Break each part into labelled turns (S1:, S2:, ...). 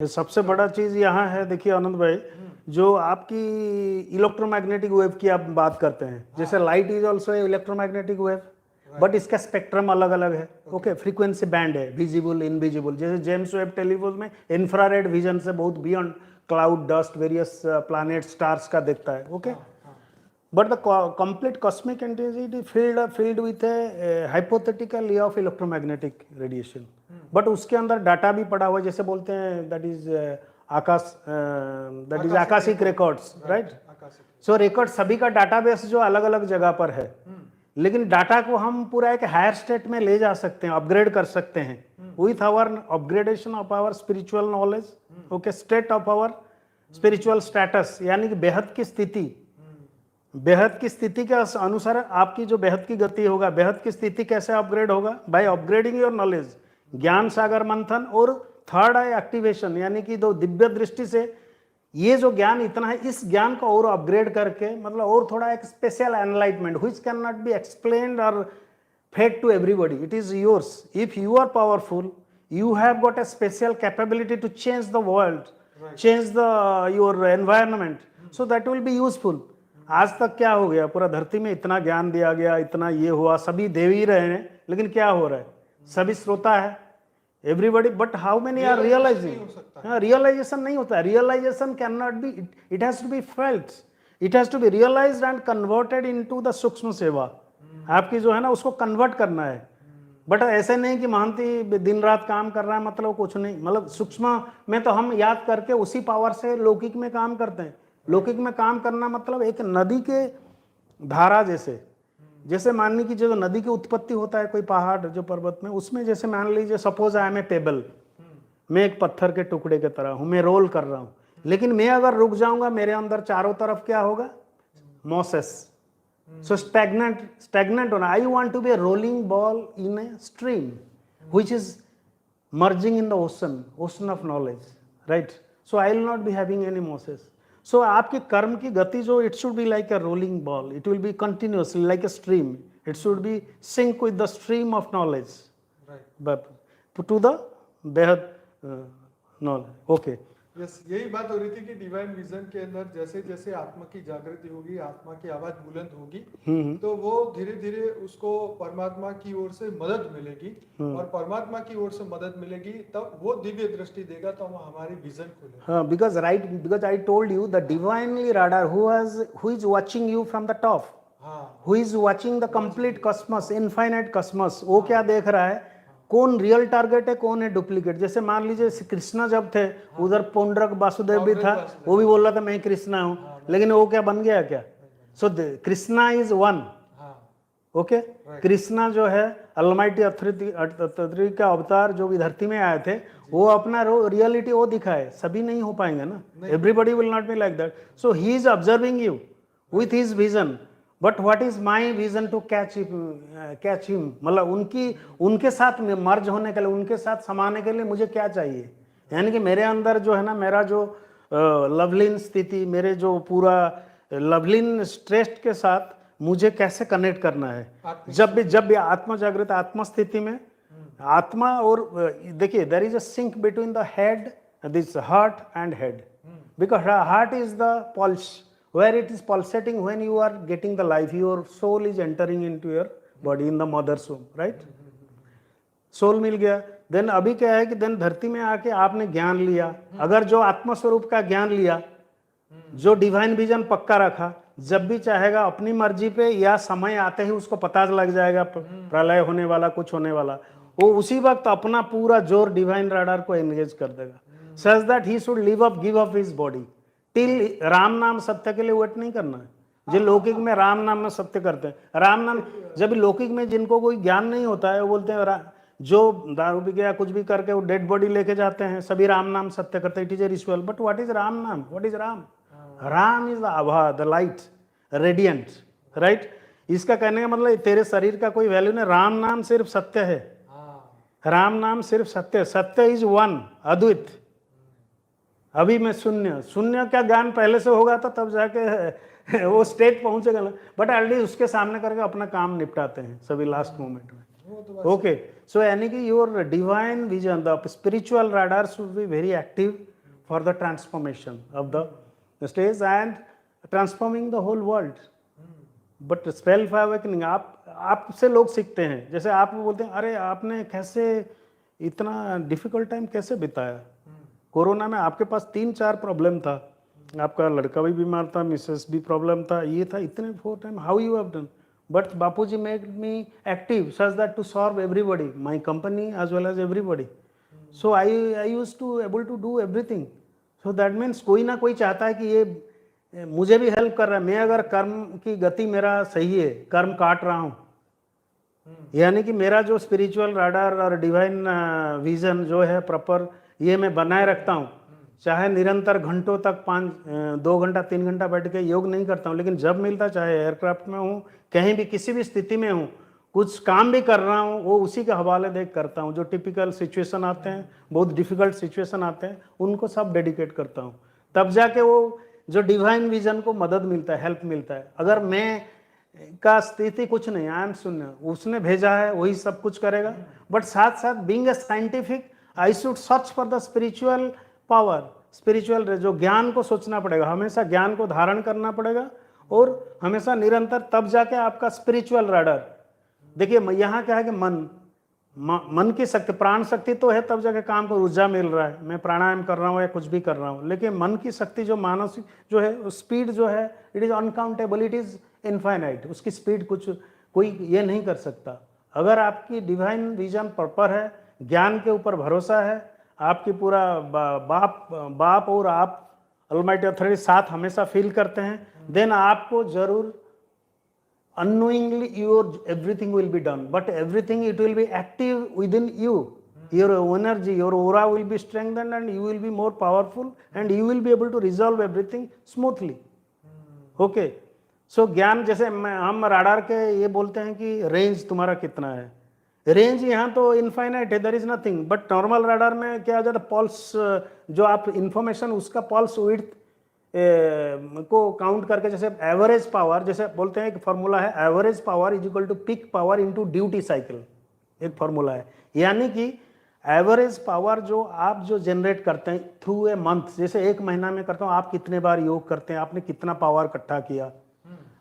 S1: ये सबसे बड़ा चीज यहाँ है, देखिए आनंद भाई, जो आपकी इलेक्ट्रोमैग्नेटिक वेव की आप बात करते हैं, जैसे light is also electromagnetic wave, but इसका स्पेक्ट्रम अलग अलग है। ओके, फ्रीक्वेंसी बैंड है, विजिबल इनविजिबल। जैसे जेम्स वेब टेलीफोन में इंफ्रारेड विजन से बहुत beyond cloud dust various planet stars का देखता है। Okay, but the complete cosmic intensity filled with a hypothetical layer of electromagnetic radiation, but उसके अंदर डाटा भी पड़ा हुआ है, जैसे बोलते हैं that is Akash, that is Akashic records, right. So record सभी का डाटाबेस जो अलग अलग जगह पर है, लेकिन डाटा को हम पूरा एक हायर स्टेट में ले जा सकते हैं, अपग्रेड कर सकते हैं with our upgradation of our spiritual knowledge. Okay, state of our spiritual status, यानी कि बेहद की स्थिति, बेहद की स्थिति के अनुसार आपकी जो बेहद की गति होगा, बेहद की स्थिति कैसे अपग्रेड होगा? बाय अपग्रेडिंग योर नॉलेज, ज्ञान सागर मंथन और थर्ड आई एक्टिवेशन, यानी कि दो दिव्य दृष्टि से ये जो ज्ञान इतना है, इस ज्ञान को और अपग्रेड करके, मतलब और थोड़ा एक special enlightenment which can not be explained और fed to everybody, it is yours. If you are powerful, you have got a special capability to change the world, change the your environment, so that will be useful. आज तक क्या हो गया, पूरा धरती में इतना ज्ञान दिया गया, इतना ये हुआ, सभी दे ही रहे हैं, लेकिन क्या हो रहा है? सभी श्रोता है, everybody, but how many are realising? Realisation नहीं होता है। Realisation can not be, it has to be felt, it has to be realised and converted into the सूक्ष्म सेवा। आपकी जो है ना, उसको कन्वर्ट करना है। बट ऐसे नहीं कि महंती दिन रात काम कर रहा है, मतलब कुछ नहीं, मतलब सूक्ष्म में तो हम याद करके उसी पावर से लौकिक में काम करते हैं। लौकिक में काम करना मतलब एक नदी के धारा जैसे, जैसे मान लीजिए जो नदी की उत्पत्ति होता है कोई पहाड़ जो पर्वत में, उसमें जैसे मान लीजिए suppose I am a pebble, मैं एक पत्थर के टुकड़े की तरह हूं, मैं रोल कर रहा हूं, लेकिन मैं अगर रुक जाऊंगा, मेरे अंदर चारों तरफ क्या होगा? मॉसेस। So stagnant होना। I want to be a rolling ball in a stream, which is merging in the ocean of knowledge, right? So I will not be having any mosses. So आपके कर्म की गति जो, it should be like a rolling ball. It will be continuously like a stream. It should be sync with the stream of knowledge. Right. But to the बेहद knowledge. Okay.
S2: Yes, यही बात हो रही थी कि डिवाइन विजन के अंदर जैसे जैसे आत्मा की जागृति होगी, आत्मा की आवाज बुलंद होगी, तो वो धीरे धीरे उसको परमात्मा की ओर से मदद मिलेगी, और परमात्मा की ओर से मदद मिलेगी तब वो दिव्य दृष्टि देगा, तो हमारी विजन खुलेगा।
S1: हाँ, because I told you the divinely radar who is watching you from the top, who is watching the complete cosmos, infinite cosmos, वो क्या देख रहा है? कौन रियल टारगेट है, कौन है डुप्लीकेट। जैसे मान लीजिए कृष्णा जब थे, उधर पौंड्रक वासुदेव भी था, वो भी बोल रहा था मैं कृष्णा हूं, लेकिन वो क्या बन गया क्या? So Krishna is one. Okay, Krishna जो है अलमाइटी अथॉरिटी का अवतार जो भी धरती में आए थे, वो अपना रियलिटी वो दिखाए, सभी नहीं हो पाएंगे ना, everybody will not be like that. So he is observing you with his vision, but what is my vision to catch him, मतलब उनके साथ मर्ज होने के लिए, उनके साथ समाने के लिए मुझे क्या चाहिए? यानी कि मेरे अंदर जो है ना, मेरा जो लवलीन स्थिति, मेरे जो पूरा लवलीन स्ट्रेस के साथ मुझे कैसे कनेक्ट करना है। जब भी आत्मा जागृत, आत्मा स्थिति में आत्मा, और देखिए there is a sync between the head, this heart and head, because heart is the pulse where it is pulsating when you are getting the life, your soul is entering into your body in the mother's womb, right? Soul मिल गया, then अभी क्या है कि then धरती में आके आपने ज्ञान लिया, अगर जो आत्मस्वरूप का ज्ञान लिया, जो डिवाइन विजन पक्का रखा, जब भी चाहेगा अपनी मर्जी पे, या समय आते ही उसको पता लग जाएगा प्रलय होने वाला, कुछ होने वाला, वो उसी वक्त अपना पूरा जोर डिवाइन राडार को एंगेज कर देगा, such that he should give up his body till Ram नाम सत्य के लिए वेट नहीं करना है। जो लौकिक में राम नाम में सत्य करते हैं, राम नाम, जब लौकिक में जिनको कोई ज्ञान नहीं होता है, वो बोलते हैं जो दारू पी गया कुछ भी करके वो डेड बॉडी लेके जाते हैं, सभी राम नाम सत्य करते हैं, it is a ritual. But what is Ram naam? What is Ram? Ram is the abha, the light, radiant, right. इसका कहने का मतलब तेरे शरीर का कोई वैल्यू नहीं, राम नाम सिर्फ सत्य है, राम नाम सिर्फ सत्य, सत्य इज वन, अद्वित। अभी मैं शून्य का ज्ञान पहले से होगा तो तब जाके वो स्टेट पहुंचेगा ना, बट ऑलरेडी उसके सामने करके अपना काम निपटाते हैं सभी लास्ट मोमेंट में।
S2: वो तो बात
S1: ओके, सो यानी कि your divine vision, the spiritual radar should be very active for the transformation of the stage and transforming the whole world. But self awakening आपसे लोग सीखते हैं. जैसे आप बोलते हैं अरे आपने कैसे इतना डिफिकल्ट टाइम कैसे बिताया. कोरोना में आपके पास 3-4 प्रॉब्लम था, आपका लड़का भी बीमार था, मिसेस भी प्रॉब्लम था, ये था, इतने 4 time how you have done. But Bapuji made me active such that to solve everybody, my company as well as everybody. So I used to able to do everything. So that means कोई ना कोई चाहता है कि ये मुझे भी help कर रहा है. मैं अगर कर्म की गति मेरा सही है, कर्म काट रहा हूँ, यानी कि मेरा जो स्पिरिचुअल राडार और डिवाइन विजन जो है प्रॉपर, ये मैं बनाए रखता हूँ. चाहे निरंतर घंटों तक 2 घंटा 3 घंटा बैठ के योग नहीं करता हूँ, लेकिन जब मिलता, चाहे एयरक्राफ्ट में हूँ, कहीं भी किसी भी स्थिति में हूँ, कुछ काम भी कर रहा हूँ, वो उसी के हवाले देख करता हूँ. जो टिपिकल सिचुएशन आते हैं, बहुत डिफिकल्ट सिचुएशन आते हैं, उनको सब डेडिकेट करता हूँ. तब जाके वो जो डिवाइन विजन को मदद मिलता है, हेल्प मिलता है. अगर मैं का स्थिति कुछ नहीं, आई एम शून्य, उसने भेजा है वही सब कुछ करेगा. बट साथ साथ being a scientific I should search for the spiritual power, spiritual जो ज्ञान को सोचना पड़ेगा, हमेशा ज्ञान को धारण करना पड़ेगा और हमेशा निरंतर, तब जाके आपका स्पिरिचुअल राडर. देखिए यहाँ क्या है कि मन की शक्ति, प्राण शक्ति तो है, तब जाके काम को ऊर्जा मिल रहा है, मैं प्राणायाम कर रहा हूँ या कुछ भी कर रहा हूँ. लेकिन मन की शक्ति जो मानसिक जो है, स्पीड जो है, it is uncountable, it is infinite. उसकी स्पीड कुछ कोई ये नहीं कर सकता. अगर आपकी डिवाइन विजन प्रॉपर है, ज्ञान के ऊपर भरोसा है, आपकी पूरा बाप और आप ऑलमाइटी अथॉरिटी साथ हमेशा फील करते हैं, देन आपको जरूर unknowingly everything will be done, but everything it will be active within you. Your energy, your aura will be strengthened and you will be more powerful and you will be able to resolve everything smoothly. Okay, so ज्ञान, जैसे हम radar के ये बोलते हैं कि range तुम्हारा कितना है. रेंज यहाँ तो इनफाइनाइट है, there is nothing. But normal radar में क्या हो जाता है, पल्स जो आप इंफॉर्मेशन, उसका पल्स विड्थ को काउंट करके, जैसे एवरेज पावर, जैसे बोलते हैं एक फॉर्मूला है, average power is equal to peak power into duty cycle, एक फॉर्मूला है. यानी कि एवरेज पावर जो आप जो जनरेट करते हैं थ्रू ए मंथ, जैसे 1 महीना में करता हूँ, आप कितने बार योग करते हैं, आपने कितना पावर इकट्ठा किया,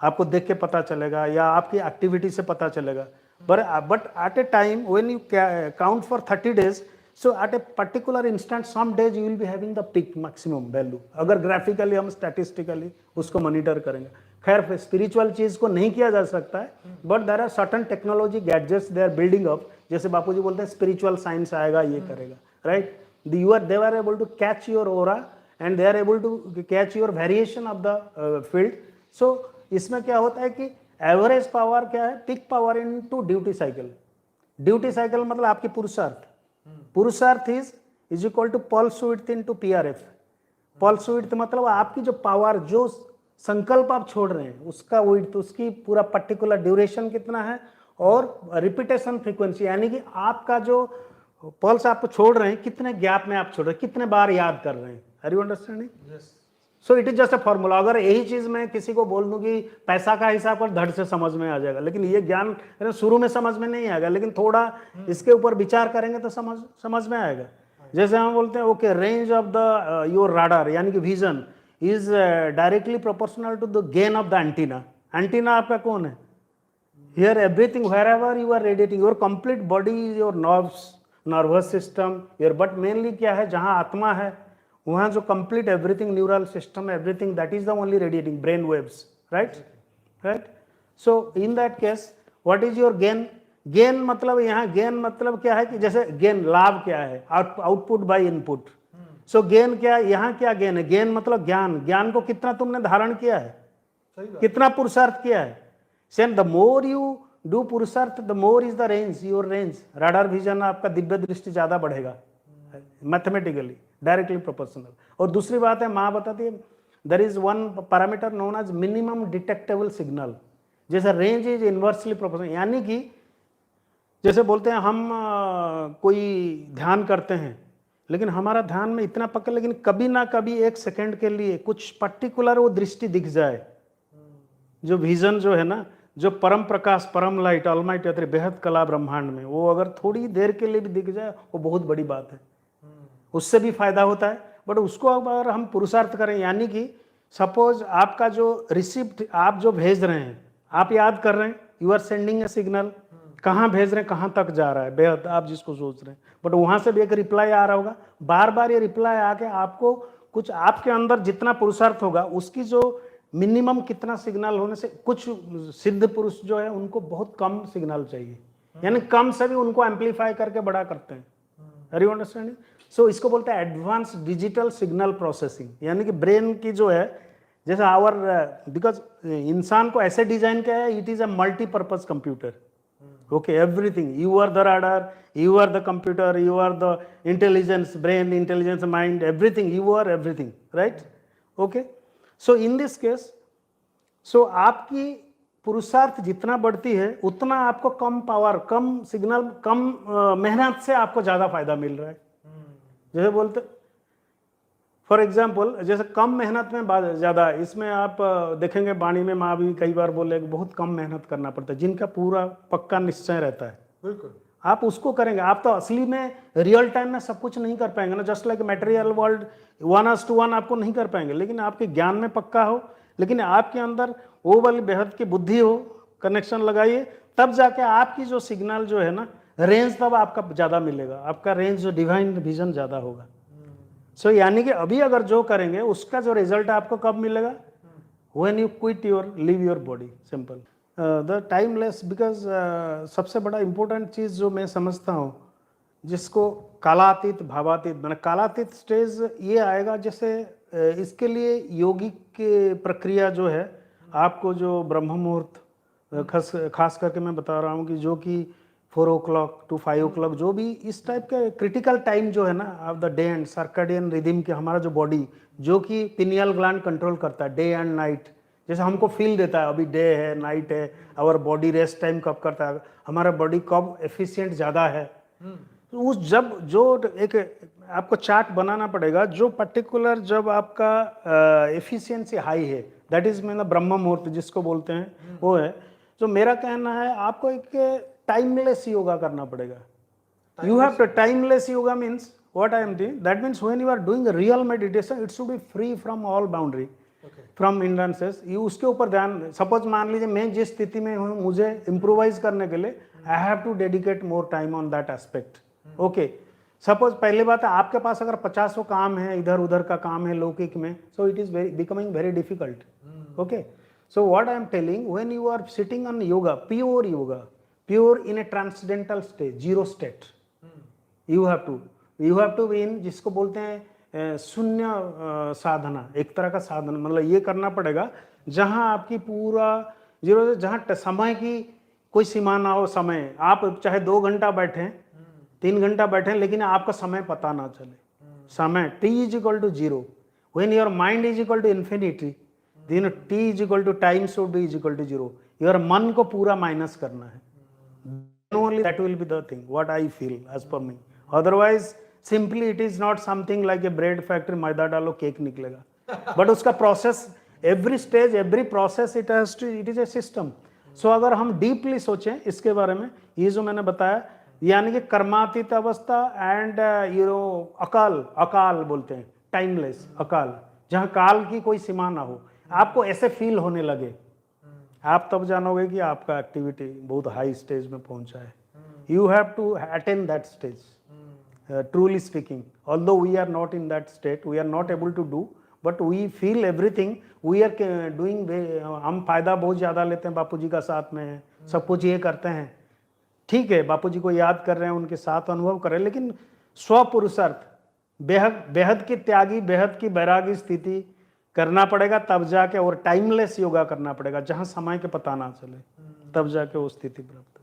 S1: आपको देख के पता चलेगा या आपकी एक्टिविटी से पता चलेगा. But at A time when you count for 30 days, so at a particular instant some days you will be having the peak maximum value. अगर ग्राफिकली हम स्टैटिस्टिकली उसको मॉनिटर करेंगे. खैर स्पिरिचुअल चीज को नहीं किया जा सकता है, but there are certain technology gadgets they are building up. जैसे बापूजी बोलते हैं स्पिरिचुअल साइंस आएगा, ये करेगा, right. They are able to catch your aura and they are able to catch your variation of the field. So इसमें क्या होता है कि एवरेज पावर क्या है, peak power into duty cycle. Duty cycle मतलब आपकी पुरुषार्थ. Purushartha is equal to pulse width into PRF. Pulse width मतलब आपकी जो पावर, जो संकल्प आप छोड़ रहे हैं, उसका विड्थ, उसकी पूरा पर्टिकुलर ड्यूरेशन कितना है, और रिपीटेशन फ्रीक्वेंसी, यानी कि आपका जो पल्स आप छोड़ रहे हैं, कितने गैप में आप छोड़ रहे हैं, कितने बार याद कर रहे हैं. Are you understanding?
S2: Yes.
S1: So it is just a formula. अगर यही चीज मैं किसी को बोल दूं कि पैसा का हिसाब पर, धड़ से समझ में आ जाएगा. लेकिन ये ज्ञान शुरू में समझ में नहीं आएगा, लेकिन थोड़ा इसके ऊपर विचार करेंगे तो समझ में आएगा. जैसे हम बोलते हैं okay, range of the your radar यानी कि vision is directly proportional to the gain of the antenna. Antenna आपका कौन है? Here everything, wherever you are radiating, your complete body, your nervous system, your, but mainly क्या है, जहाँ आत्मा है वहाँ जो complete everything, neural system, everything, that is the only radiating brain waves, right. So in that case what is your gain? Gain मतलब, यहाँ gain मतलब क्या है कि जैसे गेन, लाभ क्या है, output by input. So gain क्या, यहाँ क्या गेन है? गेन मतलब ज्ञान. ज्ञान को कितना तुमने धारण किया है, कितना पुरुषार्थ किया है. Same, the more you do purushartha, the more is the range, your range, radar vision, आपका दिव्य दृष्टि ज्यादा बढ़ेगा, मैथमेटिकली डायरेक्टली प्रोपोर्शनल. और दूसरी बात है, माँ बताती है, there is one parameter known as minimum detectable signal. जैसे रेंज इज इनवर्सली प्रोपोर्शनल, यानी कि जैसे बोलते हैं हम कोई ध्यान करते हैं, लेकिन हमारा ध्यान में इतना पकड़, लेकिन कभी ना कभी 1 सेकेंड के लिए कुछ पर्टिकुलर वो दृष्टि दिख जाए, जो विजन जो है ना, जो परम प्रकाश, परम लाइट, ऑलमाइटी अतरी बेहद कला ब्रह्मांड में, वो अगर थोड़ी देर के लिए भी दिख जाए वो बहुत बड़ी बात है, उससे भी फायदा होता है। बट उसको अगर हम पुरुषार्थ करें, यानी कि सपोज आपका जो रिसिप्ट आप जो भेज रहे हैं, आप याद कर रहे हैं, you are sending a signal, कहाँ भेज रहे हैं, कहाँ तक जा रहा है, बेहद आप जिसको सोच रहे हैं, बट वहां से भी एक रिप्लाई आ रहा होगा, बार बार ये रिप्लाई आके आपको कुछ आपके अंदर जितना पुरुषार्थ होगा उसकी जो मिनिमम कितना सिग्नल होने से, कुछ सिद्ध पुरुष जो है उनको बहुत कम सिग्नल चाहिए, यानी कम से भी उनको एम्पलीफाई करके बड़ा करते हैं। Are you understanding? सो इसको बोलते हैं एडवांस डिजिटल सिग्नल प्रोसेसिंग, यानी कि ब्रेन की जो है, जैसे आवर, बिकॉज इंसान को ऐसे डिजाइन किया है, it is a multipurpose computer. Okay, everything, you are the radar, you are the computer, you are the intelligence brain, intelligence mind, everything, you are everything, right? Okay, so in this case, so आपकी पुरुषार्थ जितना बढ़ती है उतना आपको कम power, कम signal, कम मेहनत से आपको ज्यादा फायदा मिल रहा है। जैसे बोलते, फॉर एग्जाम्पल, जैसे कम मेहनत में ज्यादा, इसमें आप देखेंगे वाणी में माँ भी कई बार बोले कि बहुत कम मेहनत करना पड़ता है, जिनका पूरा पक्का निश्चय रहता है,
S2: बिल्कुल
S1: आप उसको करेंगे। आप तो असली में रियल टाइम में सब कुछ नहीं कर पाएंगे ना, जस्ट लाइक मटेरियल वर्ल्ड 1:1 आपको नहीं कर पाएंगे, लेकिन आपके ज्ञान में पक्का हो, लेकिन आपके अंदर वो वाली बेहद की बुद्धि हो, कनेक्शन लगाइए, तब जाके आपकी जो सिग्नल जो है ना, रेंज तब आपका ज़्यादा मिलेगा, आपका रेंज जो डिवाइन विजन ज़्यादा होगा। सो यानी कि अभी अगर जो करेंगे उसका जो रिजल्ट आपको कब मिलेगा? When you quit your, leave your body, simple. The timeless, because सबसे बड़ा इंपॉर्टेंट चीज़ जो मैं समझता हूँ, जिसको कालातीत भावातीत, मैंने कालातीत स्टेज ये आएगा, जैसे इसके लिए योगिक की प्रक्रिया जो है, आपको जो ब्रह्म मुहूर्त, खास करके मैं बता रहा हूँ कि जो कि 4 o'clock to 5 o'clock, जो भी इस टाइप के क्रिटिकल टाइम जो है ना of the day and circadian rhythm के, हमारा जो बॉडी जो कि पिनियल ग्लैंड कंट्रोल करता है डे एंड नाइट, जैसे हमको फील देता है अभी डे है, नाइट है, और बॉडी रेस्ट टाइम कब करता है, हमारा बॉडी कब एफिशिएंट ज़्यादा है, तो उस जब जो एक आपको चार्ट बनाना पड़ेगा, जो पर्टिकुलर जब आपका एफिशिएंसी हाई है, दैट इज मतलब ब्रह्म मुहूर्त जिसको बोलते हैं, वो है। तो मेरा कहना है आपको एक टाइमलेस योगा करना पड़ेगा। You have to timeless yoga means what I am doing. That means when you are doing a real meditation, it should be free from all boundary, from hindrances. You उसके ऊपर ध्यान, सपोज मान लीजिए मैं जिस स्थिति में हूँ, मुझे इम्प्रोवाइज करने के लिए I have to dedicate more time on that aspect. Okay. Suppose पहले बात है, आपके पास अगर 50 काम है, इधर उधर का काम है लौकिक में, so it is becoming very difficult. Okay. So what I am telling, when you are sitting on yoga, pure in a transcendental state, zero state, you have to be in, जिसको बोलते हैं शून्य साधना, एक तरह का साधना, मतलब ये करना पड़ेगा जहां आपकी पूरा जीरो, जहां समय की कोई सीमा ना हो। समय आप चाहे 2 घंटा बैठें, 3 घंटा बैठें, लेकिन आपका समय पता ना चले। समय t is equal to 0, when your mind is equal to infinity, then t is equal to time should be is equal to 0। your मन को पूरा माइनस करना है, only that will be the thing what I feel as per me। otherwise simply it is not something like a bread factory, मैदा डालो cake निकलेगा, but उसका process, every stage, every process, it has to, it is a system। so अगर हम deeply सोचें इसके बारे में, ये जो मैंने बताया, यानी कि कर्मातीत अवस्था एंड अकाल बोलते हैं, टाइमलेस अकाल, जहाँ काल की कोई सीमा ना हो, आपको ऐसे फील होने लगे, आप तब जानोगे कि आपका एक्टिविटी बहुत हाई स्टेज में पहुंचा है। You have to attain that stage, truly speaking. Although we are not in that state, we are not able to do, but we feel everything, we are doing. हम फायदा बहुत ज़्यादा लेते हैं, बापूजी का साथ में है, सब कुछ ये करते हैं, ठीक है, बापूजी को याद कर रहे हैं, उनके साथ अनुभव कर रहे हैं, लेकिन स्वपुरुषार्थ, बेहद की त्यागी, बेहद की बैरागी स्थिति करना पड़ेगा तब जाके, और टाइमलेस योगा करना पड़ेगा जहां समय के पता ना चले, तब जाके वो स्थिति प्राप्त